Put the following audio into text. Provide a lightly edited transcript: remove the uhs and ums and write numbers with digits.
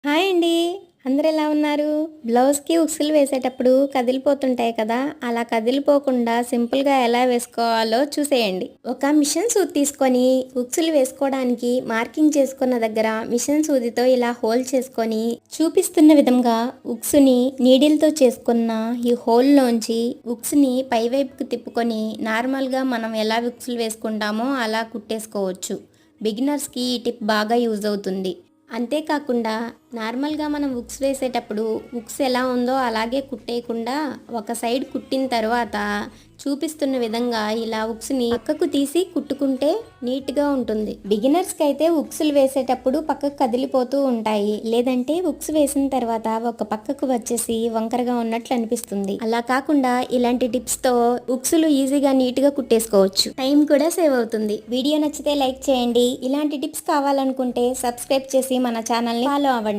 Hi అండి. అందరూ ఎలా ఉన్నారు? బ్లౌజ్‌కి ఉక్సులు వేసేటప్పుడు కదిలిపోతుంటాయి కదా! అలా కదిలిపోకుండా సింపుల్‌గా ఎలా వేసుకోవాలో చూసేయండి. ఒక మిషన్ సూది తీసుకొని ఉక్సులు వేసుకోవడానికి మార్కింగ్ చేసుకున్న దగ్గర మిషన్ సూదితో ఇలా హోల్ చేసుకొని చూపిస్తున్న విధంగా ఉక్సుని నీడిల్‌తో చేసుకున్న ఈ హోల్‌లోంచి ఉక్సుని పైవైపుకి తిప్పుకొని నార్మల్‌గా మనం ఎలా ఉక్సులు వేసుకుంటామో అలా కుట్టేసుకోవచ్చు. బిగినర్స్‌కి ఈ టిప్ బాగా యూజ్ అవుతుంది. అంతేకాకుండా నార్మల్గా మనం ఉక్స్ వేసేటప్పుడు ఉక్స్ ఎలా ఉందో అలాగే కుట్టేయకుండా ఒక సైడ్ కుట్టిన తర్వాత చూపిస్తున్న విధంగా ఇలా ఉక్స్ని పక్కకు తీసి కుట్టుకుంటే నీట్గా ఉంటుంది. బిగినర్స్కి అయితే ఉక్సులు వేసేటప్పుడు పక్కకు కదిలిపోతూ ఉంటాయి, లేదంటే ఉక్స్ వేసిన తర్వాత ఒక పక్కకు వచ్చేసి వంకరగా ఉన్నట్లు అనిపిస్తుంది. అలా కాకుండా ఇలాంటి టిప్స్తో ఉక్సులు ఈజీగా నీట్గా కుట్టేసుకోవచ్చు. టైం కూడా సేవ్ అవుతుంది. వీడియో నచ్చితే లైక్ చేయండి. ఇలాంటి టిప్స్ కావాలనుకుంటే సబ్స్క్రైబ్ చేసి మన ఛానల్ని ఫాలో అవ్వండి.